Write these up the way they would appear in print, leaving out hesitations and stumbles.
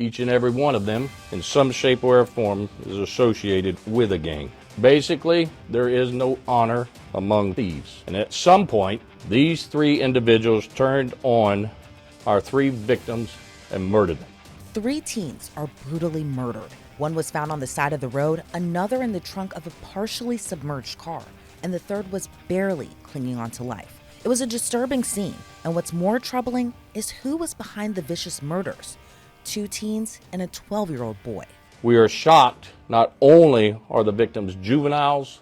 Each and every one of them, in some shape or form, is associated with a gang. Basically, there is no honor among thieves. And at some point, these three individuals turned on our three victims and murdered them. 3 teens are brutally murdered. One was found on the side of the road, another in the trunk of a partially submerged car, and the third was barely clinging on to life. It was a disturbing scene, and what's more troubling is who was behind the vicious murders. 2 teens and a 12-year-old boy. We are shocked not only are the victims juveniles,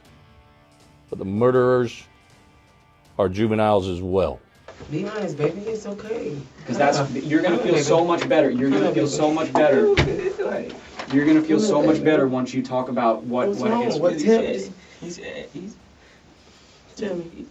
but the murderers are juveniles as well. Be honest, baby, it's okay. Because you're gonna feel so much better. You're gonna feel so much better. You're gonna feel so much better once you talk about what wrong? What's happening? Tell me.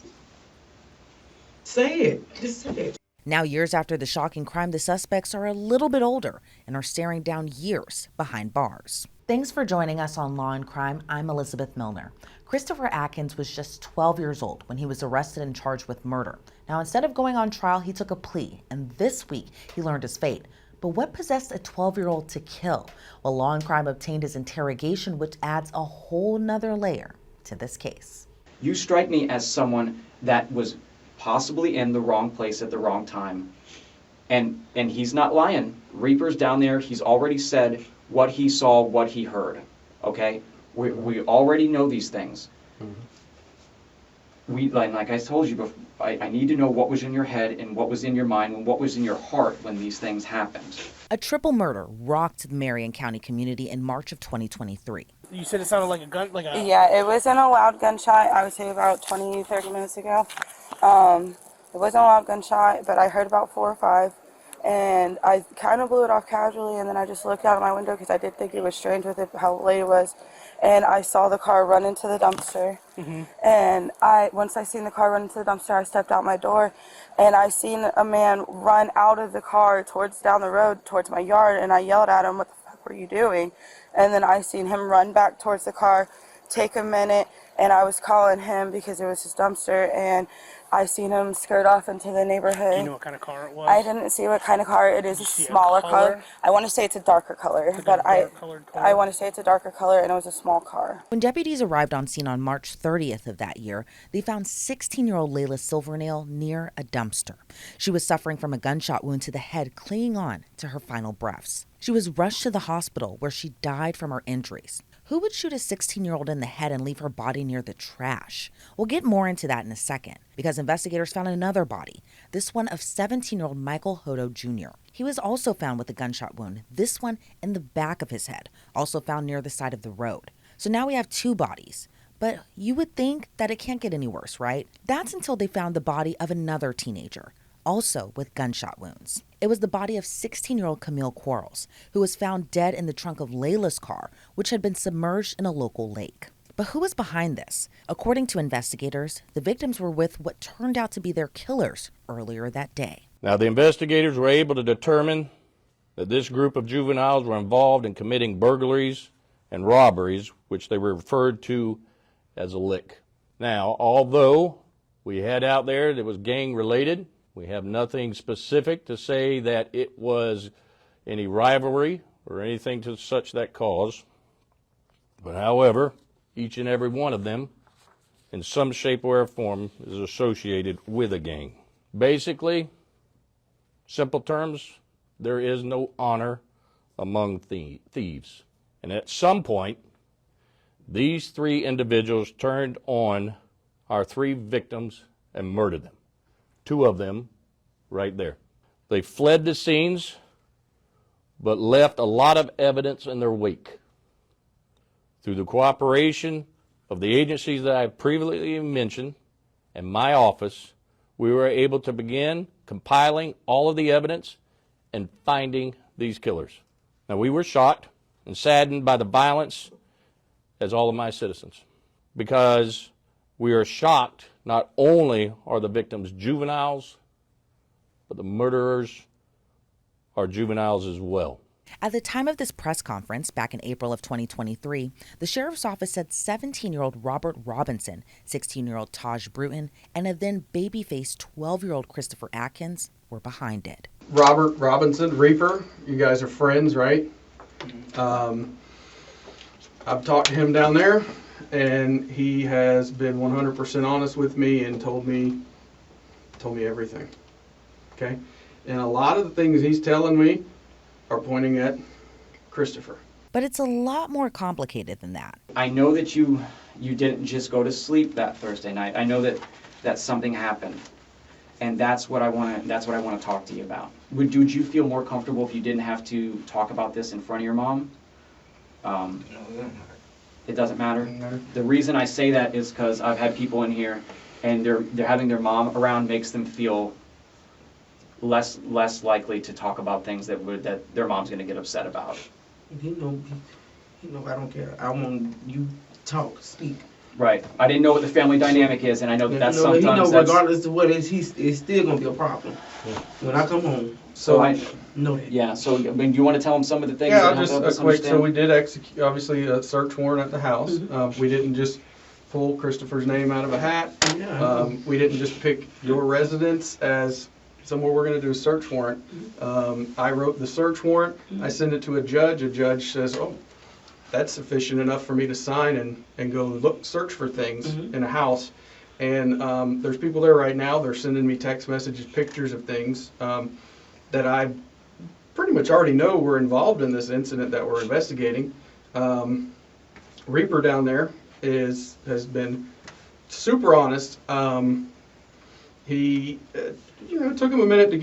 Say it. Just say it. Now, years after the shocking crime, the suspects are a little bit older and are staring down years behind bars. Thanks for joining us on Law and Crime. I'm Elizabeth Millner. Christopher Atkins was just 12 years old when he was arrested and charged with murder. Now, instead of going on trial, he took a plea, and this week he learned his fate. But what possessed a 12-year-old to kill? Well, Law and Crime obtained his interrogation, which adds a whole nother layer to this case. You strike me as someone that was possibly in the wrong place at the wrong time. And he's not lying. Reaper's down there. He's already said what he saw, what he heard. Okay? We already know these things. Mm-hmm. Like I told you before, I need to know what was in your head and what was in your mind and what was in your heart when these things happened. A triple murder rocked the Marion County community in March of 2023. You said it sounded like a gun? Yeah, it wasn't a loud gunshot. I would say about 20, 30 minutes ago. It wasn't a loud gunshot, but I heard about 4 or 5. And I kind of blew it off casually, and then I just looked out of my window because I did think it was strange with it, how late it was. And I saw the car run into the dumpster. Mm-hmm. And once I seen the car run into the dumpster, I stepped out my door, and I seen a man run out of the car down the road towards my yard, and I yelled at him, "What the fuck were you doing?" And then I seen him run back towards the car, take a minute, and I was calling him because it was his dumpster, and I seen him skirt off into the neighborhood. Do you know what kind of car it was? I didn't see what kind of car it is. A smaller color. I want to say it's a darker color, but I want to say it's a darker color, and it was a small car. When deputies arrived on scene on March 30th of that year, they found 16-year-old Layla Silvernail near a dumpster. She was suffering from a gunshot wound to the head, clinging on to her final breaths. She was rushed to the hospital where she died from her injuries. Who would shoot a 16-year-old in the head and leave her body near the trash? We'll get more into that in a second, because investigators found another body, this one of 17-year-old Michael Hodo Jr. He was also found with a gunshot wound, this one in the back of his head, also found near the side of the road. So now we have 2 bodies. But you would think that it can't get any worse, right? That's until they found the body of another teenager, also with gunshot wounds. It was the body of 16-year-old Camille Quarles, who was found dead in the trunk of Layla's car, which had been submerged in a local lake. But who was behind this? According to investigators, the victims were with what turned out to be their killers earlier that day. Now, the investigators were able to determine that this group of juveniles were involved in committing burglaries and robberies, which they were referred to as a lick. Now, although we had out there that was gang-related, we have nothing specific to say that it was any rivalry or anything to such that cause. But however, each and every one of them, in some shape or form, is associated with a gang. Basically, simple terms, there is no honor among thieves. And at some point, these 3 individuals turned on our 3 victims and murdered them. 2 of them right there. They fled the scenes, but left a lot of evidence in their wake. Through the cooperation of the agencies that I previously mentioned and my office, we were able to begin compiling all of the evidence and finding these killers. Now, we were shocked and saddened by the violence, as all of my citizens, because we are shocked not only are the victims juveniles, but the murderers are juveniles as well. At the time of this press conference back in April of 2023, the sheriff's office said 17-year-old Robert Robinson, 16-year-old Tahj Brewton, and a then baby-faced 12-year-old Christopher Atkins were behind it. Robert Robinson, Reaper. You guys are friends, right? I've talked to him down there, and he has been 100% honest with me and told me everything. Okay? And a lot of the things he's telling me are pointing at Christopher. But it's a lot more complicated than that. I know that you didn't just go to sleep that Thursday night. I know that something happened, and that's what I want to talk to you about. Would you feel more comfortable if you didn't have to talk about this in front of your mom? No, it It doesn't doesn't matter. matter. Doesn't matter. The reason I say that is because I've had people in here, and they're having their mom around makes them feel less likely to talk about things that their mom's going to get upset about. He know I don't care. I want you talk, speak. Right. I didn't know what the family dynamic is, and I know that's He sometimes know that's. regardless of what it is, it's still gonna be a problem when I come home. So I Know that. yeah. So I mean, do you want to tell them some of the things? Yeah, that I'll just help us quick. So understand? we did execute, obviously, a search warrant at the house. We didn't just pull Christopher's name out of a hat. Yeah. We didn't just pick your residence as somewhere we're going to do a search warrant. I wrote the search warrant. I send it to a judge. A judge says, "Oh, that's sufficient enough for me to sign and go search for things in a house." And there's people there right now. They're sending me text messages, pictures of things that I pretty much already know were involved in this incident that we're investigating. Reaper down there has been super honest. He, it took him a minute to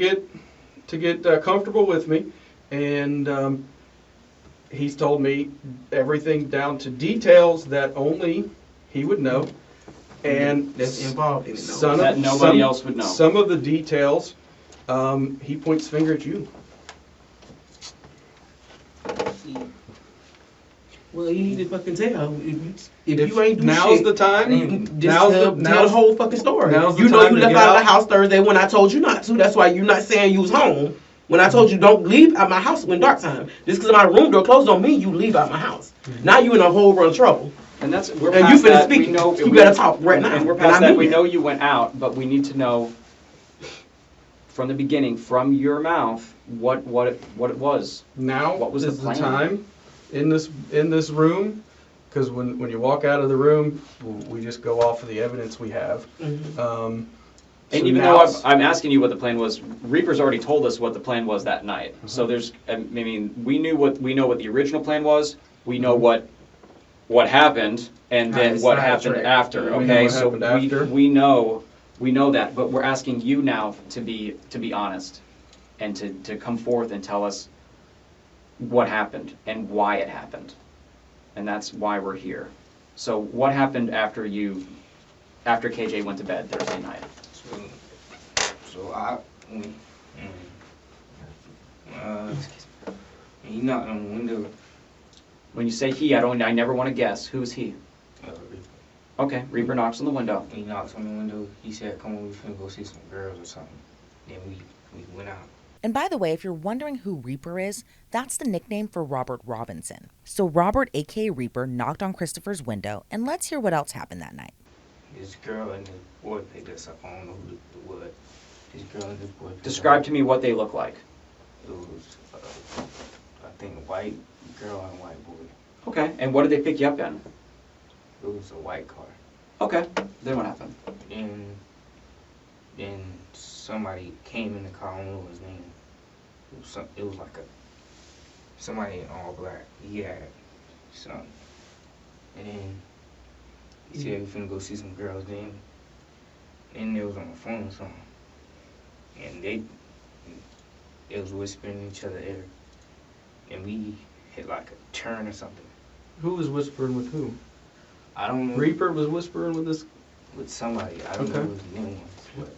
get comfortable with me, and he's told me everything down to details that only he would know, and That's involved in it. some That of, nobody some- else would know. Some of the details, he points finger at you. Well, you need to fucking tell. If you ain't do Now's shit, the time. then just Now's tell the whole fucking story. now's the You know time you to left get out of the out. house Thursday when I told you not to. That's why you're not saying you was home. When I told you don't leave out my house when dark time. Just because my room door closed don't mean you leave out my house. Now you in a whole run of trouble. And that's we're And past you finna that. speak. We know You better talk right now. And we're And past I that. mean We that. know you went out, but we need to know from the beginning, from your mouth, what it was. Now What was the is the plan? time in this room, because when you walk out of the room, we just go off of the evidence we have. And So even though now's- I'm asking you what the plan was, Reaper's already told us what the plan was that night. So there's, I mean, we know what the original plan was. We know what happened, and then Right, what side happened track. after. We know Okay, what so happened after. we know that, but we're asking you now to be honest and to come forth and tell us what happened and why it happened, and that's why we're here. So what happened after KJ went to bed Thursday night? So I went, he knocked on the window. When you say he, I never want to guess. Who's he? Okay, Reaper knocks on the window. He knocks on the window. He said, "Come on, we finna go see some girls or something." Then we went out. And by the way, if you're wondering who Reaper is, that's the nickname for Robert Robinson. So Robert, aka Reaper, knocked on Christopher's window, and let's hear what else happened that night. This girl and this boy picked us up. I don't know who the what. This girl and this boy. picked us Describe up. to me what they look like. It was, I think, a white girl and a white boy. Okay, and what did they pick you up in? It was a white car. Okay, then what happened? Then somebody came in the car. I don't know his name. It was like somebody in all black. He had something. And then he said we finna go see some girls. Then they was on the phone or something. And they was whispering each other ear. And we hit like a turn or something. Who was whispering with who? I don't know. Reaper was whispering with this. With somebody. I don't know Okay. what his name was.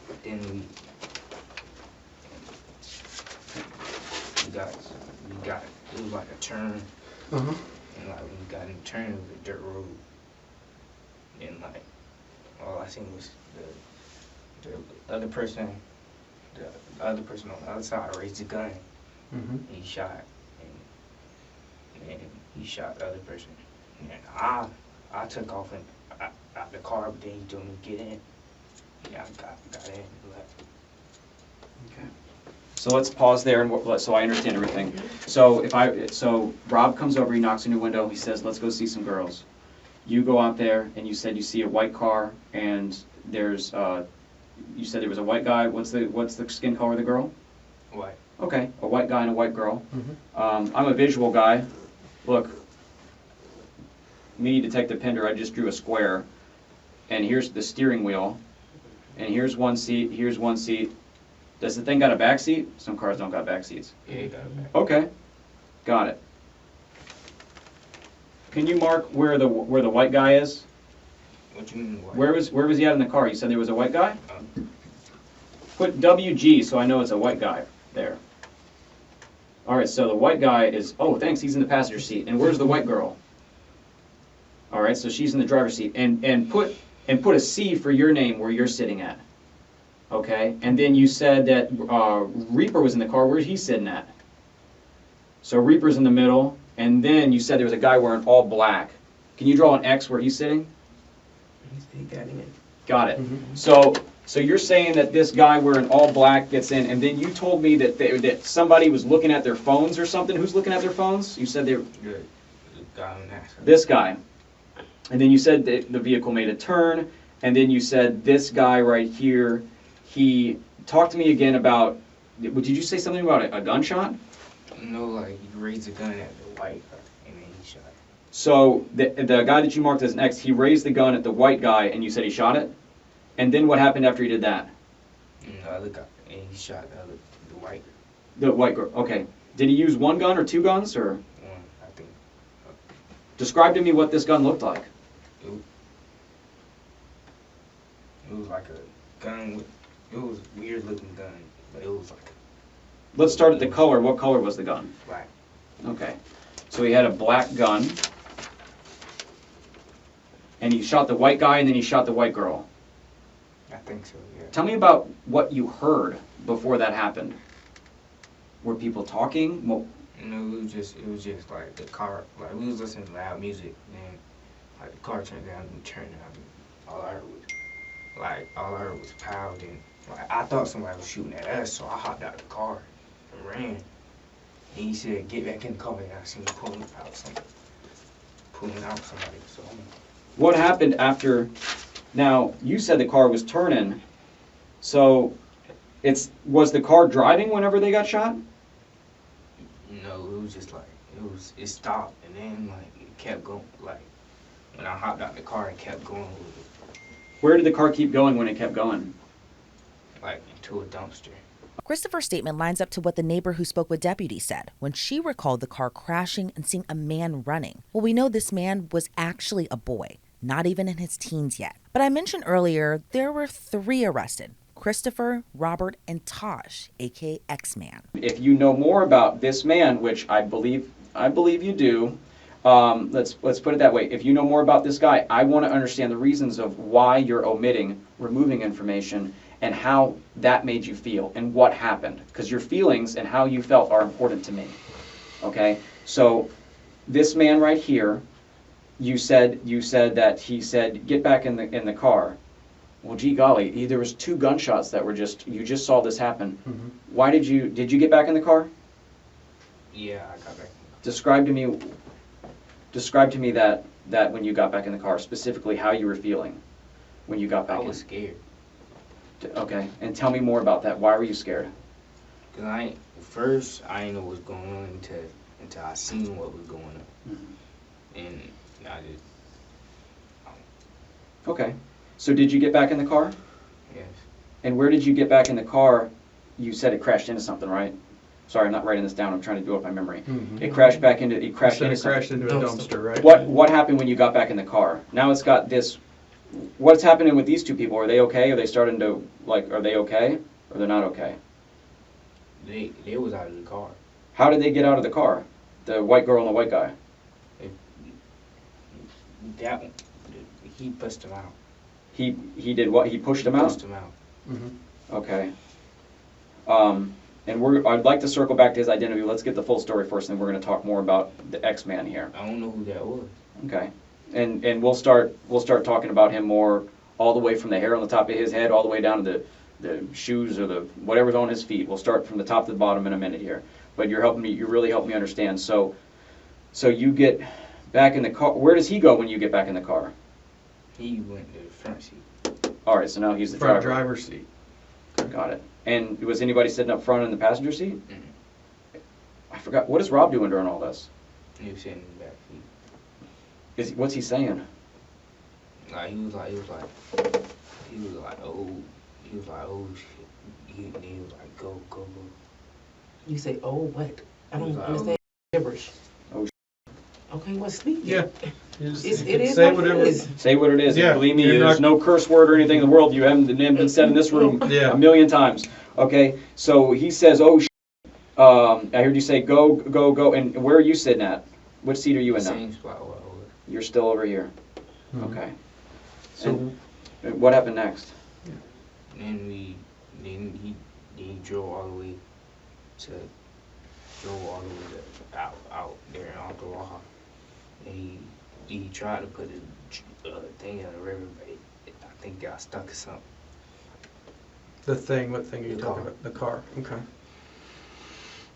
But then we got it was like a turn. Uh-huh. And like when we got in the turn, it was a dirt road. And like all I seen was the other person on the other side raised a gun. Mm-hmm. And he shot. And he shot the other person. And I took off and out the car, but then he told me to get in. Yeah, I got in and left. Okay. So let's pause there and so I understand everything. So Rob comes over, he knocks on your window, he says, let's go see some girls. You go out there and you said you see a white car and there's, you said there was a white guy. What's the skin color of the girl? White. Okay, a white guy and a white girl. I'm a visual guy. Look, me, Detective Pender, I just drew a square. And here's the steering wheel. And here's one seat, here's one seat. Does the thing got a back seat? Some cars don't got back seats. Yeah, it got a back. Okay, got it. Can you mark where the white guy is? What you mean white? Where was he at in the car? You said there was a white guy? Put WG so I know it's a white guy there. All right, so the white guy is, oh, thanks, he's in the passenger seat. And where's the white girl? All right, so she's in the driver's seat. And put a C for your name where you're sitting at. Okay, and then you said that Reaper was in the car. Where's he sitting at? So Reaper's in the middle, and then you said there was a guy wearing all black. Can you draw an X where he's sitting? He got in. Got it. So you're saying that this guy wearing all black gets in, and then you told me that somebody was looking at their phones or something. Who's looking at their phones? You said they were... The guy on that side. This guy. And then you said that the vehicle made a turn, and then you said this guy right here, he talked to me again about, did you say something about a gunshot? No, like he raised a gun at the white guy and then he shot it. So the guy that you marked as next, he raised the gun at the white guy and you said he shot it? And then what happened after he did that? And the other guy, and he shot the white girl. The white girl, okay. Did he use one gun or two guns, or? One, I think. Describe to me what this gun looked like. It was like a gun with, it was a weird looking gun, but it was like Let's start at the color. What color was the gun? black. Okay. So he had a black gun. And he shot the white guy and then he shot the white girl. I think so, yeah. Tell me about what you heard before that happened. Were people talking? Well, No, it was just like the car, like we was listening to loud music, and like the car turned down and turned down, and all I heard was pound, and like I thought somebody was shooting at us, so I hopped out the car and ran. And he said, "Get back in the car," and I seen him pulling out somebody. So what happened after? Now you said the car was turning, so was the car driving whenever they got shot? no, it was just like it stopped, and then like it kept going. Like when I hopped out the car, it kept going with it, Where did the car keep going when it kept going? like into a dumpster. Christopher's statement lines up to what the neighbor who spoke with deputies said when she recalled the car crashing and seeing a man running. Well, we know this man was actually a boy, not even in his teens yet. But I mentioned earlier there were 3 arrested: Christopher, Robert, and Tahj, aka X-Man. If you know more about this man, which I believe you do, let's put it that way. If you know more about this guy, I want to understand the reasons of why you're omitting, removing information, and how that made you feel and what happened. Because your feelings and how you felt are important to me. Okay? So this man right here, you said that he said, "Get back in the car." Well, gee golly, there was 2 gunshots that were you just saw this happen. Mm-hmm. Why did you get back in the car? Yeah, I got back. Describe to me that when you got back in the car, specifically how you were feeling when you got back I in. was scared. Okay, and tell me more about that. Why were you scared? Cause I didn't know what was going on until I seen what was going on, and I just Okay, so did you get back in the car? yes. And where did you get back in the car? You said it crashed into something, right? Sorry, I'm not writing this down. I'm trying to do up my memory. Mhm. It crashed into It something. crashed into a dumpster, right? What happened when you got back in the car? Now it's got this. What's happening with these 2 people? Are they okay? Are they starting to are they okay? Or they're not okay? They was out of the car. How did they get out of the car? The white girl and the white guy. That one, he pushed him out. He did what? He pushed them out? Pushed him out. Mm-hmm. Okay. And I'd like to circle back to his identity. Let's get the full story first, and then we're going to talk more about the X-Man here. I don't know who that was. Okay. And we'll start talking about him more, all the way from the hair on the top of his head all the way down to the shoes or the whatever's on his feet. We'll start from the top to the bottom in a minute here. But you're really helping me understand. So you get back in the car. Where does he go when you get back in the car? He went to the front seat. All right, so now he's the Front driver. driver's seat. Got it. And was anybody sitting up front in the passenger seat? Mhm. I forgot. What is Rob doing during all this? He was sitting in the back seat. What's he saying? Like he was like, oh shit. He was like, go. You say, oh, what? I don't Oh. understand gibberish. Oh, Okay, well, speak. Yeah. It is Say what it whatever. is. Say what it is. Yeah, And believe me, you're there's not- no curse word or anything in the world you haven't been said in this room Yeah. a million times. Okay, so he says, "Oh, I heard you say go." And where are you sitting at? What seat are you in now? Same spot where I was. You're still over here. Mhm. Okay. So, And what happened next? Then he drove all the way to out there on the wall. And he tried to put his thing in the river, but I think got stuck or something. what thing are you The talking car. about? The car, okay.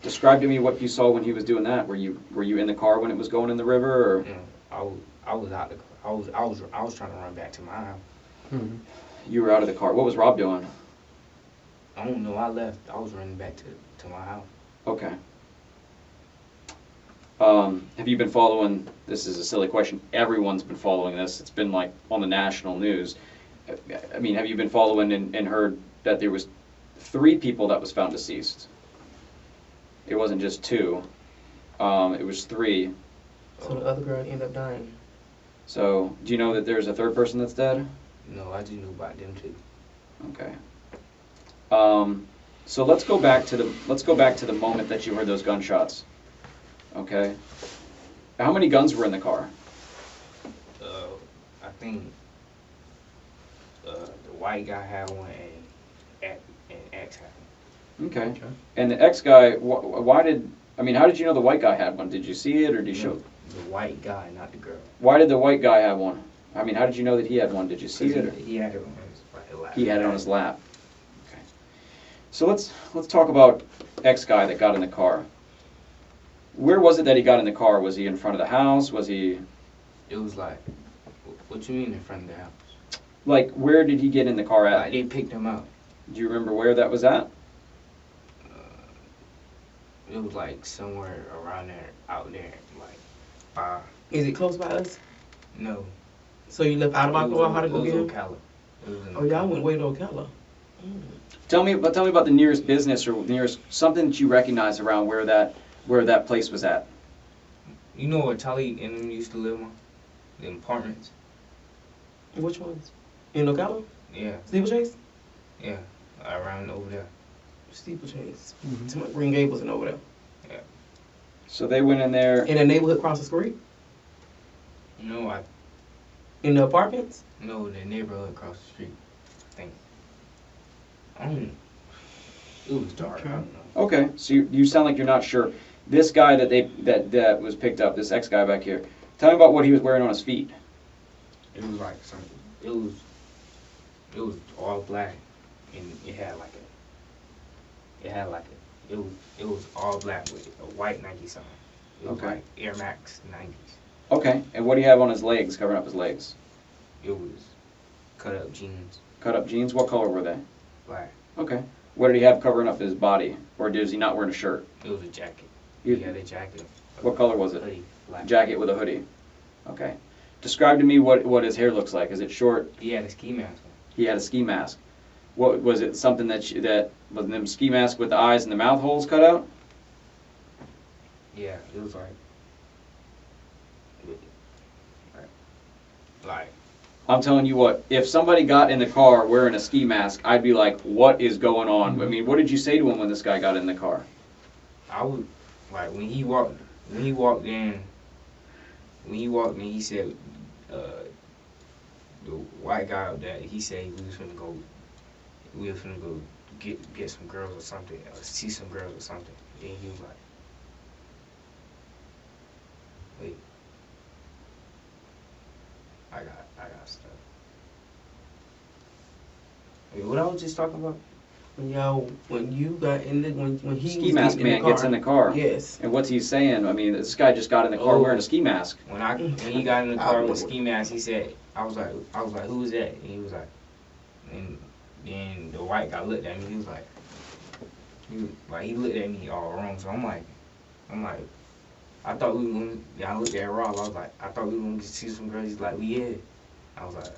Describe to me what you saw when he was doing that. Were you in the car when it was going in the river, or You know, I was out the car. I was trying to run back to my house. Mhm. you were out of the car? What was Rob doing? I don't know. I left. I was running back to my house. Okay. Have you been following, this is a silly question, everyone's been following this, it's been like on the national news. I mean, have you been following and heard that there was 3 people that was found deceased? It wasn't just 2, it was 3. So the other girl ended up dying. So, do you know that there's a 3rd person that's dead? No, I just knew about them too. Okay. So let's go back to the moment that you heard those gunshots. Okay. How many guns were in the car? I think the white guy had one and X had one. Okay. Okay. And the ex guy, how did you know the white guy had one? Did you see it or did you show? The white guy, not the girl. Why did the white guy have one? I mean, how did you know that he had one? Did you see it? Or? He had it on his lap. He had it on his lap. Okay. So let's talk about ex guy that got in the car. Where was it that he got in the car? Was he in front of the house? Was he? It was like, what you mean in front of the house? Like, where did he get in the car at? Like they picked him out. Do you remember where that was at? It was like somewhere around there, out there, like by. Is it close by us? No. So you left out of Ocala? How to It go was get him? Ocala. It was in Oh, y'all Ocala. went way to Ocala. Tell me about the nearest business or nearest something that you recognize around where that place was at. You know where Tully and them used to live on? The apartments? Which ones? In Ocala? Yeah, Steeplechase? yeah. Around over there. Steeplechase. Mhm. To my Green Gables and over there. So they went in there. In the neighborhood across the street? No, In the apartments? no, the neighborhood across the street. I think. I don't know. It was dark. I don't know. Okay, so you sound like you're not sure. This guy that was picked up, this ex guy back here. Tell me about what he was wearing on his feet. It was like something. It was all black, and it was all black with a white Nike sign. It was Okay. like Air Max 90s. Okay, and what do you have on his legs, covering up his legs? It was cut up jeans, Cut up jeans. What color were they? black. Okay. What did he have covering up his body, or is he not wearing a shirt? It was a jacket. You- He had a jacket. What color was it? Hoodie, black. Jacket with a hoodie. Okay. Describe to me what his hair looks like. Is it short? He had a ski mask on. He had a ski mask. What was it? Something that was them ski mask with the eyes and the mouth holes cut out? Yeah, it was like I'm telling you what, if somebody got in the car wearing a ski mask, I'd be like, what is going on? I mean, what did you say to him when this guy got in the car? I would like when he walked in, he said, the white guy out there, he said we was finna go get some girls or something, or see some girls or something. Then he was like, wait, I got stuff. Wait, what I was just talking about? When you got in the when he Ski was mask getting man gets in the car. Yes. And what's he saying? I mean, this guy just got in the car wearing a ski mask. When he got in the car with ski mask, he said, I was like, who was that? And he was like, and then the white guy looked at me. He was like, he looked at me all wrong. So I'm like, I thought we were gonna. I looked at Rob. I was like, I thought we were gonna see some girls. He's like, we yeah. I was like,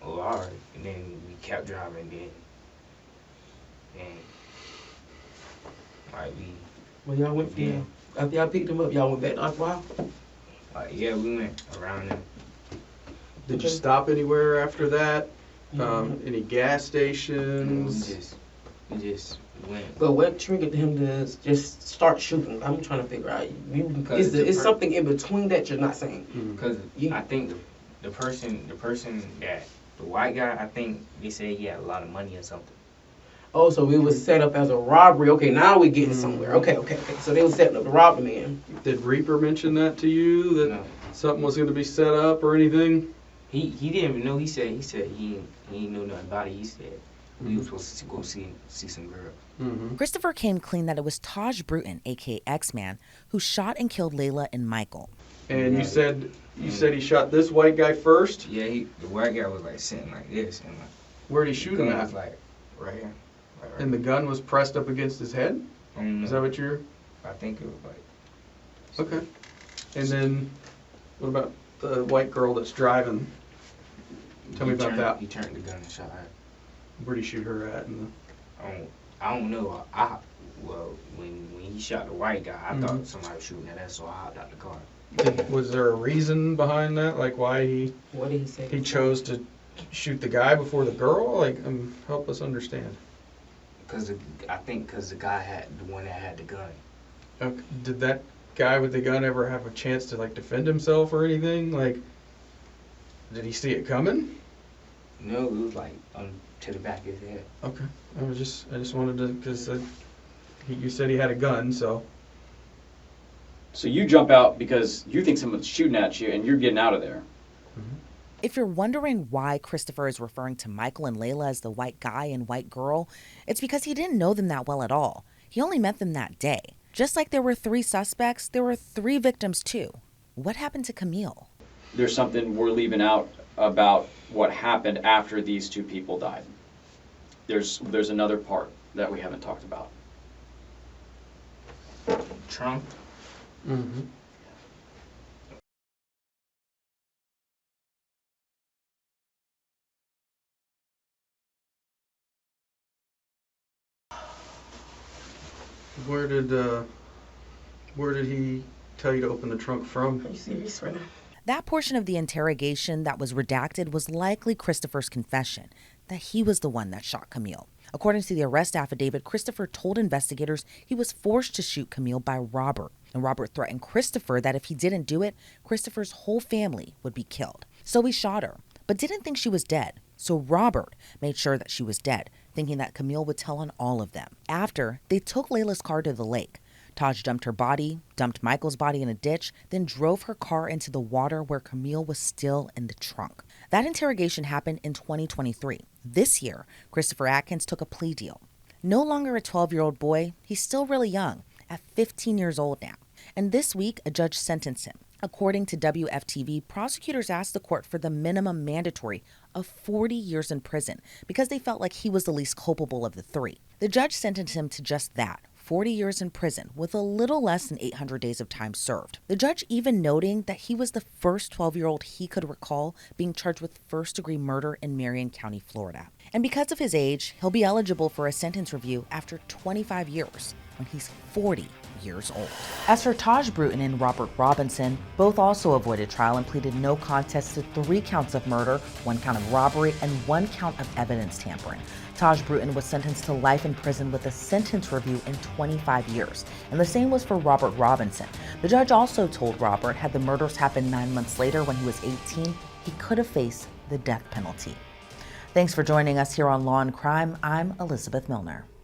oh, all right. And then we kept driving. And like Well, y'all went from there. After y'all picked him up, y'all went back to Aqua. yeah, we went around there. Did you stop anywhere after that? Any gas stations? We just went. But what triggered him to just start shooting? I'm trying to figure out. It's something in between that you're not saying. Because I think the person that the white guy, I think they said he had a lot of money or something. Oh, so it was set up as a robbery. Okay, now we're getting somewhere. Okay. So they were setting up to rob the man. Did Reaper mention that to you, that something was going to be set up or anything? He didn't even know. He said he didn't know nothing about it. He said we were supposed to go see some girls. Christopher came clean that it was Tahj Brewton, aka X-Man, who shot and killed Layla and Michael. And you said he shot this white guy first? Yeah, the white guy was like sitting like this, and like. Where'd he shoot him gun at? was like right here. And the gun was pressed up against his head? Is that what you're... I think it was like... Okay. And then, what about the white girl that's driving? Tell me about that. He turned the gun and shot her. Where'd he shoot her at? I don't know. When he shot the white guy, I thought somebody was shooting at us, so I hopped out the car. Was there a reason behind that? Like why What did he say? he chose to shoot the guy before the girl? Like, help us understand. I think because the guy had the one that had the gun. Okay. Did that guy with the gun ever have a chance to like defend himself or anything? Like, did he see it coming? No, it was like to the back of his head. Okay. I just wanted to, because you said he had a gun, so. So you jump out because you think someone's shooting at you and you're getting out of there. If you're wondering why Christopher is referring to Michael and Layla as the white guy and white girl, it's because he didn't know them that well at all. He only met them that day. Just like there were 3 suspects, there were 3 victims too. What happened to Camille? There's something we're leaving out about what happened after these 2 people died. There's another part that we haven't talked about. Trump. Where did he tell you to open the trunk from? Are you serious right now? That portion of the interrogation that was redacted was likely Christopher's confession that he was the one that shot Camille. According to the arrest affidavit, Christopher told investigators he was forced to shoot Camille by Robert, and Robert threatened Christopher that if he didn't do it, Christopher's whole family would be killed. So he shot her, but didn't think she was dead. So Robert made sure that she was dead, thinking that Camille would tell on all of them. After, they took Layla's car to the lake. Tahj dumped her body, dumped Michael's body in a ditch, then drove her car into the water where Camille was still in the trunk. That interrogation happened in 2023. This year, Christopher Atkins took a plea deal. No longer a 12-year-old boy, he's still really young, at 15 years old now. And this week, a judge sentenced him. According to WFTV, prosecutors asked the court for the minimum mandatory of 40 years in prison because they felt like he was the least culpable of the 3. The judge sentenced him to just that, 40 years in prison with a little less than 800 days of time served. The judge even noting that he was the first 12-year-old he could recall being charged with first-degree murder in Marion County, Florida. And because of his age, he'll be eligible for a sentence review after 25 years when he's 40 years old. As for Tahj Brewton and Robert Robinson, both also avoided trial and pleaded no contest to 3 counts of murder, 1 count of robbery, and 1 count of evidence tampering. Tahj Brewton was sentenced to life in prison with a sentence review in 25 years, and the same was for Robert Robinson. The judge also told Robert, had the murders happened 9 months later when he was 18, he could have faced the death penalty. Thanks for joining us here on Law and Crime. I'm Elizabeth Millner.